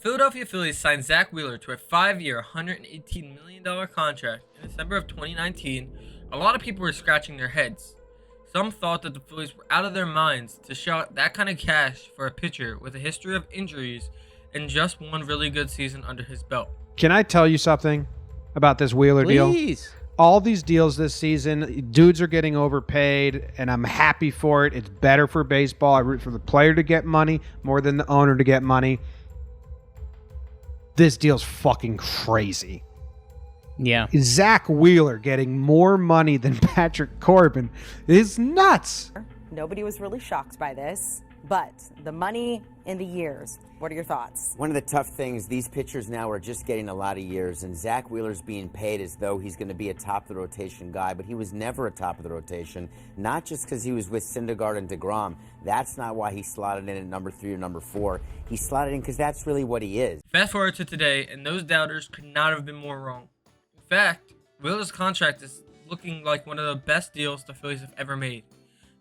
Philadelphia Phillies signed Zack Wheeler to a 5-year, $118 million contract in December of 2019. A lot of people were scratching their heads. Some thought that the Phillies were out of their minds to shell out that kind of cash for a pitcher with a history of injuries and just one really good season under his belt. Can I tell you something about this Wheeler deal? Please. All these deals this season, dudes are getting overpaid, and I'm happy for it. It's better for baseball. I root for the player to get money more than the owner to get money. This deal's fucking crazy. Yeah. Zack Wheeler getting more money than Patrick Corbin is nuts. Nobody was really shocked by this, but the money in the years, what are your thoughts? One of the tough things, these pitchers now are just getting a lot of years, and Zack Wheeler's being paid as though he's going to be a top-of-the-rotation guy, but he was never a top-of-the-rotation, not just because he was with Syndergaard and DeGrom. That's not why he slotted in at number 3 or number 4. He slotted in because that's really what he is. Fast forward to today, and those doubters could not have been more wrong. In fact, Wheeler's contract is looking like one of the best deals the Phillies have ever made.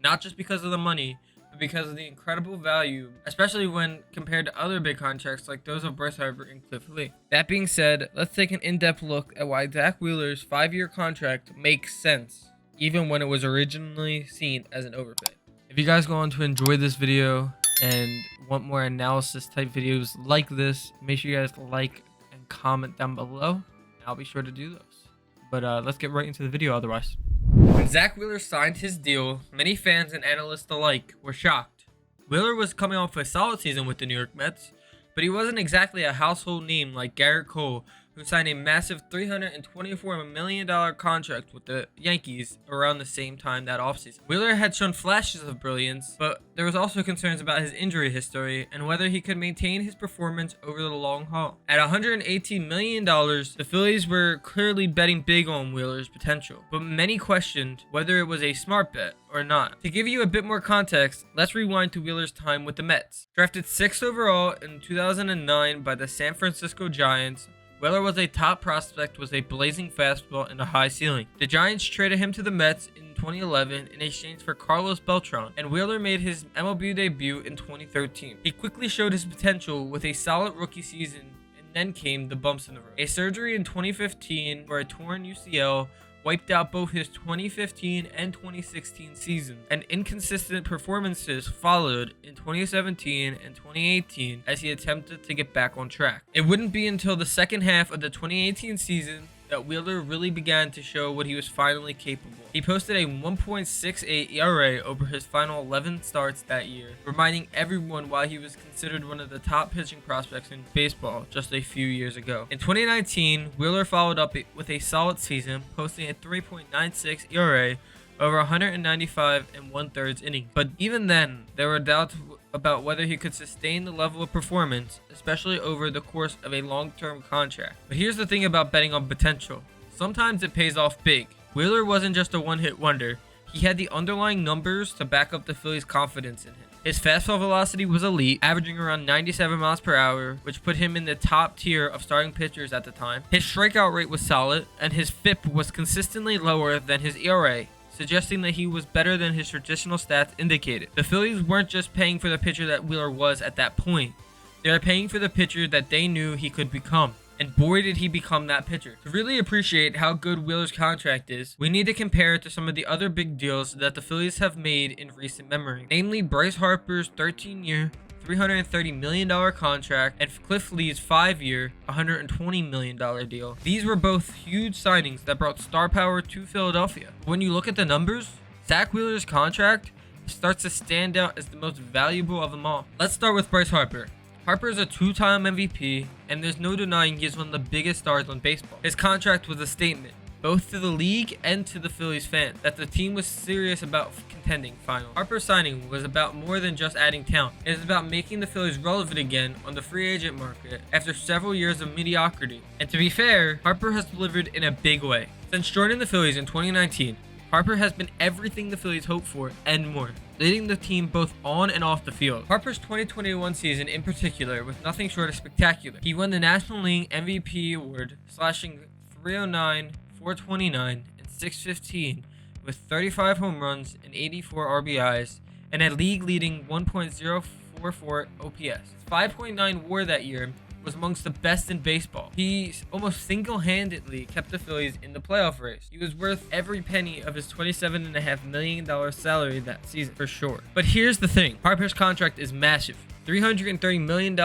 Not just because of the money, but because of the incredible value, especially when compared to other big contracts like those of Bryce Harper and Cliff Lee. That being said, let's take an in-depth look at why Zack Wheeler's 5-year contract makes sense, even when it was originally seen as an overpay. If you guys go on to enjoy this video and want more analysis type videos like this, make sure you guys like and comment down below. I'll be sure to do those. But let's get right into the video otherwise. When Zack Wheeler signed his deal, many fans and analysts alike were shocked. Wheeler was coming off a solid season with the New York Mets, but he wasn't exactly a household name like Garrett Cole, who signed a massive $324 million contract with the Yankees around the same time that offseason. Wheeler had shown flashes of brilliance, but there was also concerns about his injury history and whether he could maintain his performance over the long haul. At $118 million, the Phillies were clearly betting big on Wheeler's potential, but many questioned whether it was a smart bet or not. To give you a bit more context, let's rewind to Wheeler's time with the Mets. Drafted 6th overall in 2009 by the San Francisco Giants, Wheeler was a top prospect with a blazing fastball and a high ceiling. The Giants traded him to the Mets in 2011 in exchange for Carlos Beltran, and Wheeler made his MLB debut in 2013. He quickly showed his potential with a solid rookie season, and then came the bumps in the road. A surgery in 2015 for a torn UCL wiped out both his 2015 and 2016 seasons, and inconsistent performances followed in 2017 and 2018 as he attempted to get back on track. It wouldn't be until the second half of the 2018 season that Wheeler really began to show what he was finally capable. He posted a 1.68 ERA over his final 11 starts that year, reminding everyone why he was considered one of the top pitching prospects in baseball just a few years ago. In 2019, Wheeler followed up with a solid season, posting a 3.96 ERA over 195 and 1/3 innings. But even then, there were doubts about whether he could sustain the level of performance, especially over the course of a long-term contract. But here's the thing about betting on potential. Sometimes it pays off big. Wheeler wasn't just a one-hit wonder. He had the underlying numbers to back up the Phillies' confidence in him. His fastball velocity was elite, averaging around 97 miles per hour, which put him in the top tier of starting pitchers at the time. His strikeout rate was solid, and his FIP was consistently lower than his ERA, suggesting that he was better than his traditional stats indicated. The Phillies weren't just paying for the pitcher that Wheeler was at that point. They were paying for the pitcher that they knew he could become. And boy did he become that pitcher. To really appreciate how good Wheeler's contract is, we need to compare it to some of the other big deals that the Phillies have made in recent memory. Namely Bryce Harper's 13-year, $330 million contract and Cliff Lee's 5-year, $120 million deal. These were both huge signings that brought star power to Philadelphia. When you look at the numbers, Zack Wheeler's contract starts to stand out as the most valuable of them all. Let's start with Bryce Harper. Harper is a 2-time MVP, and there's no denying he is one of the biggest stars on baseball. His contract was a statement, both to the league and to the Phillies fans, that the team was serious about contending finally. Harper's signing was about more than just adding talent. It is about making the Phillies relevant again on the free agent market after several years of mediocrity. And to be fair, Harper has delivered in a big way. Since joining the Phillies in 2019, Harper has been everything the Phillies hoped for and more, leading the team both on and off the field. Harper's 2021 season in particular was nothing short of spectacular. He won the National League MVP award, slashing .309, .429, and .615 with 35 home runs and 84 RBIs, and a league-leading 1.044 OPS. His 5.9 WAR that year was amongst the best in baseball. He almost single-handedly kept the Phillies in the playoff race. He was worth every penny of his $27.5 million salary that season for sure. But here's the thing. Harper's contract is massive. $330 million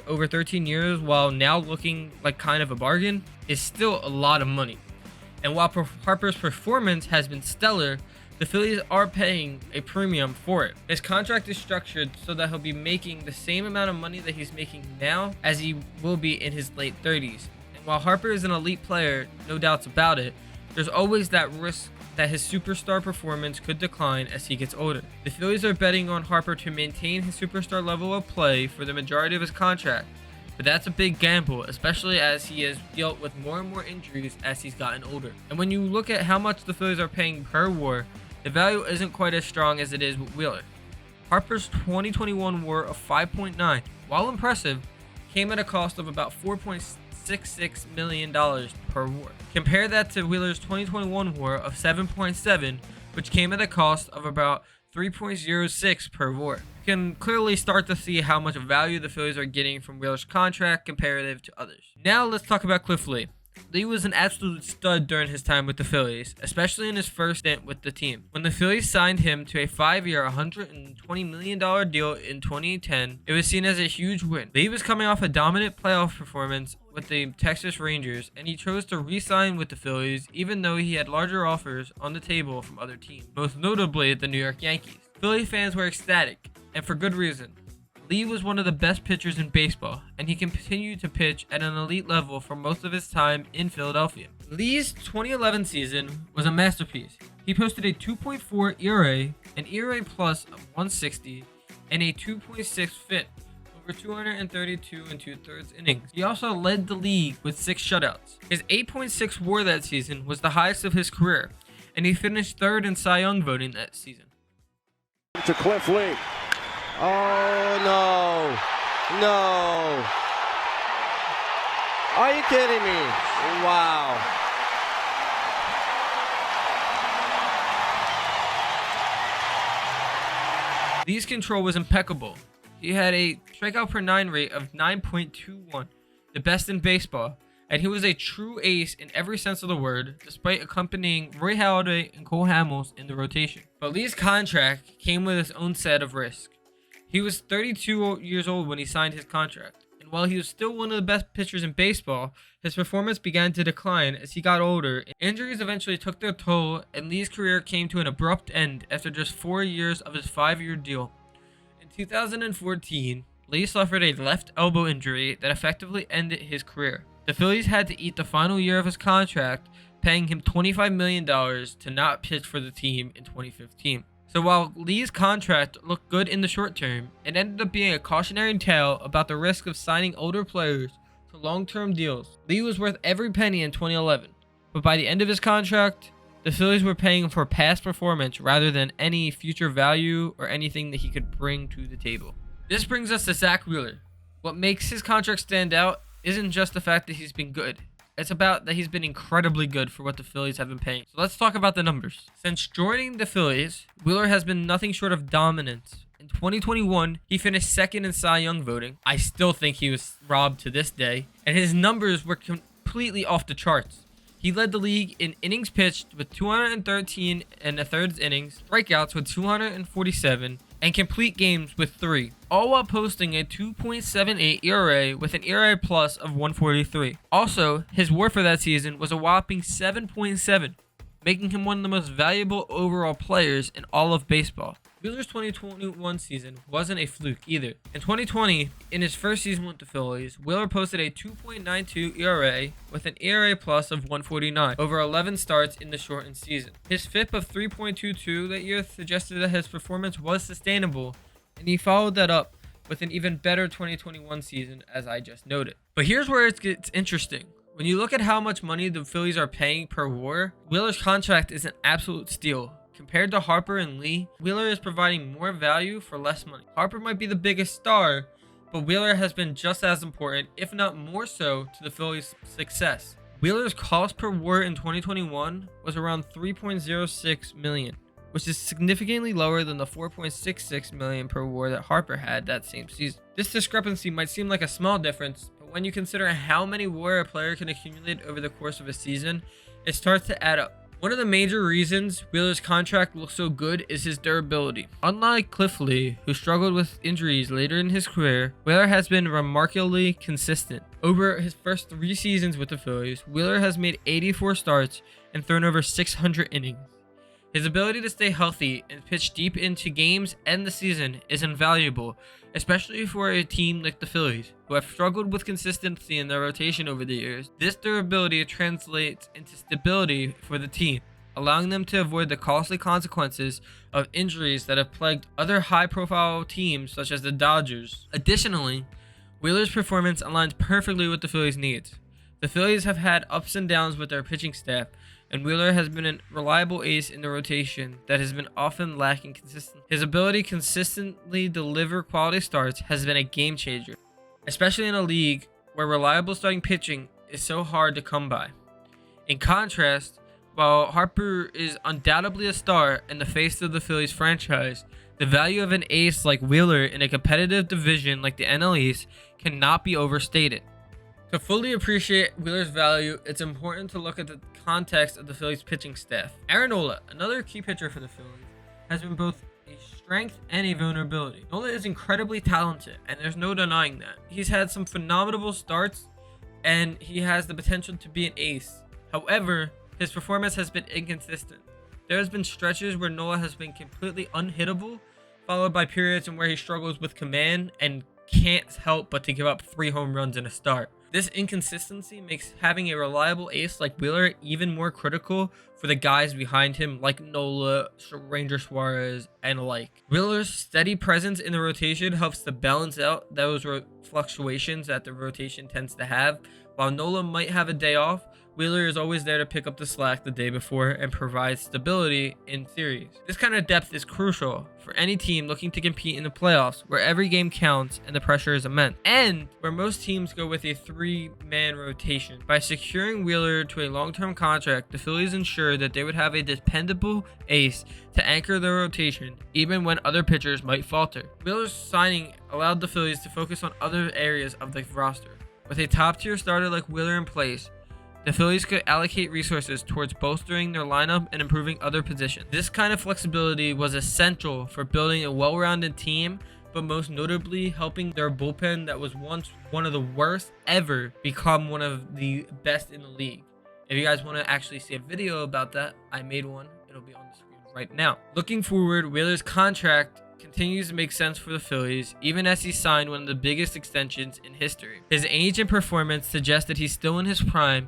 over 13 years, while now looking like kind of a bargain, is still a lot of money. And while Harper's performance has been stellar, the Phillies are paying a premium for it. His contract is structured so that he'll be making the same amount of money that he's making now as he will be in his late 30s. And while Harper is an elite player, no doubts about it, there's always that risk that his superstar performance could decline as he gets older. The Phillies are betting on Harper to maintain his superstar level of play for the majority of his contract, but that's a big gamble, especially as he has dealt with more and more injuries as he's gotten older. And when you look at how much the Phillies are paying per WAR, the value isn't quite as strong as it is with Wheeler. Harper's 2021 WAR of 5.9, while impressive, came at a cost of about $4.66 million per WAR. Compare that to Wheeler's 2021 WAR of 7.7, which came at a cost of about $3.06 per WAR. You can clearly start to see how much value the Phillies are getting from Wheeler's contract comparative to others. Now let's talk about Cliff Lee. Lee was an absolute stud during his time with the Phillies, especially in his first stint with the team. When the Phillies signed him to a 5-year, $120 million deal in 2010, it was seen as a huge win. Lee was coming off a dominant playoff performance with the Texas Rangers, and he chose to re-sign with the Phillies even though he had larger offers on the table from other teams, most notably the New York Yankees. Philly fans were ecstatic, and for good reason. Lee was one of the best pitchers in baseball, and he continued to pitch at an elite level for most of his time in Philadelphia. Lee's 2011 season was a masterpiece. He posted a 2.4 ERA, an ERA plus of 160, and a 2.6 FIP over 232 and 2/3 innings. He also led the league with 6 shutouts. His 8.6 WAR that season was the highest of his career, and he finished third in Cy Young voting that season. To Cliff Lee. Oh, no. No. Are you kidding me? Wow. Lee's control was impeccable. He had a strikeout per 9 rate of 9.21, the best in baseball, and he was a true ace in every sense of the word, despite accompanying Roy Halladay and Cole Hamels in the rotation. But Lee's contract came with its own set of risks. He was 32 years old when he signed his contract, and while he was still one of the best pitchers in baseball, his performance began to decline as he got older. Injuries eventually took their toll, and Lee's career came to an abrupt end after just 4 years of his 5-year deal. In 2014, Lee suffered a left elbow injury that effectively ended his career. The Phillies had to eat the final year of his contract, paying him $25 million to not pitch for the team in 2015. So while Lee's contract looked good in the short term, it ended up being a cautionary tale about the risk of signing older players to long-term deals. Lee was worth every penny in 2011, but by the end of his contract, the Phillies were paying for past performance rather than any future value or anything that he could bring to the table. This brings us to Zack Wheeler. What makes his contract stand out isn't just the fact that he's been good. It's about that he's been incredibly good for what the Phillies have been paying. So let's talk about the numbers. Since joining the Phillies, Wheeler has been nothing short of dominant. In 2021, he finished second in Cy Young voting. I still think he was robbed to this day, and his numbers were completely off the charts. He led the league in innings pitched with 213 and a third innings, strikeouts with 247, and complete games with 3, all while posting a 2.78 ERA with an ERA plus of 143. Also, his WAR for that season was a whopping 7.7, making him one of the most valuable overall players in all of baseball. Wheeler's 2021 season wasn't a fluke either. In 2020, in his first season with the Phillies, Wheeler posted a 2.92 ERA with an ERA plus of 149 over 11 starts in the shortened season. His FIP of 3.22 that year suggested that his performance was sustainable, and he followed that up with an even better 2021 season, as I just noted. But here's where it gets interesting. When you look at how much money the Phillies are paying per WAR, Wheeler's contract is an absolute steal. Compared to Harper and Lee, Wheeler is providing more value for less money. Harper might be the biggest star, but Wheeler has been just as important, if not more so, to the Phillies' success. Wheeler's cost per WAR in 2021 was around $3.06 million, which is significantly lower than the $4.66 million per WAR that Harper had that same season. This discrepancy might seem like a small difference, but when you consider how many WAR a player can accumulate over the course of a season, it starts to add up. One of the major reasons Wheeler's contract looks so good is his durability. Unlike Cliff Lee, who struggled with injuries later in his career, Wheeler has been remarkably consistent. Over his first 3 seasons with the Phillies, Wheeler has made 84 starts and thrown over 600 innings. His ability to stay healthy and pitch deep into games and the season is invaluable, especially for a team like the Phillies, who have struggled with consistency in their rotation over the years. This durability translates into stability for the team, allowing them to avoid the costly consequences of injuries that have plagued other high-profile teams such as the Dodgers. Additionally, Wheeler's performance aligns perfectly with the Phillies' needs. The Phillies have had ups and downs with their pitching staff, and Wheeler has been a reliable ace in the rotation that has been often lacking consistency. His ability to consistently deliver quality starts has been a game changer, especially in a league where reliable starting pitching is so hard to come by. In contrast, while Harper is undoubtedly a star and the face of the Phillies franchise, the value of an ace like Wheeler in a competitive division like the NL East cannot be overstated. To fully appreciate Wheeler's value, it's important to look at the context of the Phillies pitching staff. Aaron Nola, another key pitcher for the Phillies, has been both a strength and a vulnerability. Nola is incredibly talented, and there's no denying that. He's had some phenomenal starts, and he has the potential to be an ace. However, his performance has been inconsistent. There has been stretches where Nola has been completely unhittable, followed by periods in where he struggles with command and can't help but to give up 3 home runs in a start. This inconsistency makes having a reliable ace like Wheeler even more critical for the guys behind him like Nola, Ranger Suarez, and alike. Wheeler's steady presence in the rotation helps to balance out those fluctuations that the rotation tends to have. While Nola might have a day off, Wheeler is always there to pick up the slack the day before and provide stability in series. This kind of depth is crucial for any team looking to compete in the playoffs, where every game counts and the pressure is immense, and where most teams go with a 3-man rotation. By securing Wheeler to a long-term contract, the Phillies ensured that they would have a dependable ace to anchor their rotation, even when other pitchers might falter. Wheeler's signing allowed the Phillies to focus on other areas of the roster. With a top-tier starter like Wheeler in place, the Phillies could allocate resources towards bolstering their lineup and improving other positions. This kind of flexibility was essential for building a well-rounded team, but most notably helping their bullpen that was once one of the worst ever become one of the best in the league. If you guys want to actually see a video about that, I made one. It'll be on the screen right now. Looking forward, Wheeler's contract continues to make sense for the Phillies, even as he signed one of the biggest extensions in history. His age and performance suggest that he's still in his prime,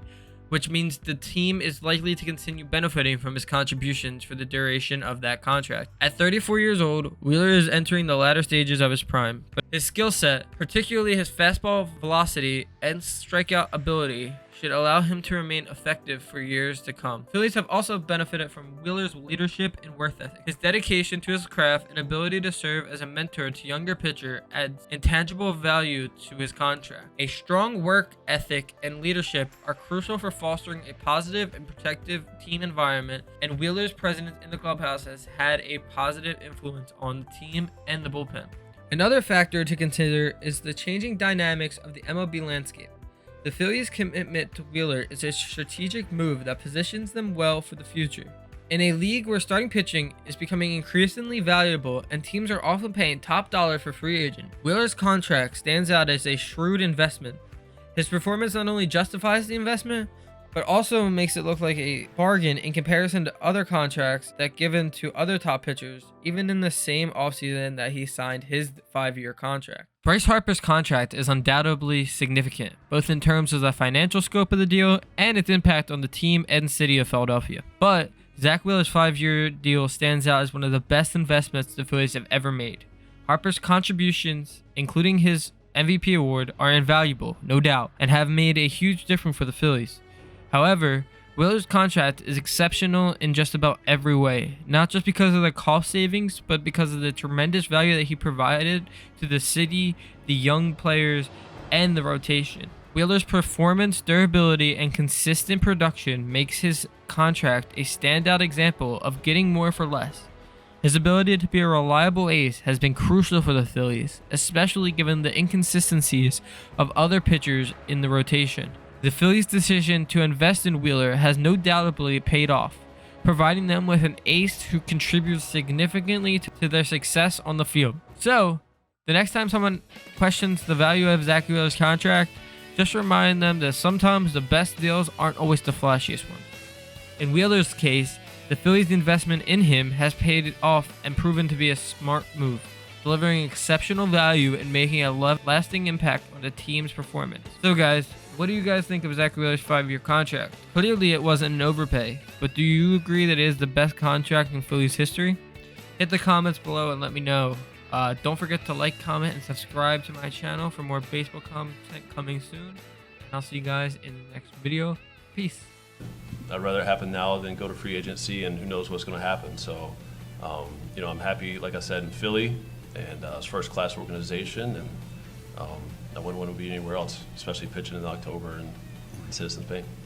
which means the team is likely to continue benefiting from his contributions for the duration of that contract. At 34 years old, Wheeler is entering the latter stages of his prime, but his skill set, particularly his fastball velocity and strikeout ability, should allow him to remain effective for years to come. Phillies have also benefited from Wheeler's leadership and work ethic. His dedication to his craft and ability to serve as a mentor to younger pitchers adds intangible value to his contract. A strong work ethic and leadership are crucial for fostering a positive and protective team environment, and Wheeler's presence in the clubhouse has had a positive influence on the team and the bullpen. Another factor to consider is the changing dynamics of the MLB landscape. The Phillies' commitment to Wheeler is a strategic move that positions them well for the future. In a league where starting pitching is becoming increasingly valuable and teams are often paying top dollar for free agent, Wheeler's contract stands out as a shrewd investment. His performance not only justifies the investment, but also makes it look like a bargain in comparison to other contracts that given to other top pitchers, even in the same offseason that he signed his 5-year contract. Bryce Harper's contract is undoubtedly significant, both in terms of the financial scope of the deal and its impact on the team and city of Philadelphia. But Zack Wheeler's 5-year deal stands out as one of the best investments the Phillies have ever made. Harper's contributions, including his MVP award, are invaluable, no doubt, and have made a huge difference for the Phillies. However, Wheeler's contract is exceptional in just about every way, not just because of the cost savings, but because of the tremendous value that he provided to the city, the young players, and the rotation. Wheeler's performance, durability, and consistent production makes his contract a standout example of getting more for less. His ability to be a reliable ace has been crucial for the Phillies, especially given the inconsistencies of other pitchers in the rotation. The Phillies' decision to invest in Wheeler has no doubtably paid off, providing them with an ace who contributes significantly to their success on the field. So, the next time someone questions the value of Zack Wheeler's contract, just remind them that sometimes the best deals aren't always the flashiest ones. In Wheeler's case, the Phillies' investment in him has paid off and proven to be a smart move, delivering exceptional value and making a lasting impact on the team's performance. So guys, what do you guys think of Zack Wheeler's 5-year contract? Clearly it wasn't an overpay, but do you agree that it is the best contract in Phillies history? Hit the comments below and let me know. Don't forget to like, comment, and subscribe to my channel for more baseball content coming soon. And I'll see you guys in the next video. Peace. I'd rather it happen now than go to free agency, and who knows what's going to happen. So, I'm happy, like I said, in Philly, and it's first-class organization, and I wouldn't want to be anywhere else, especially pitching in October and Citizens Bank.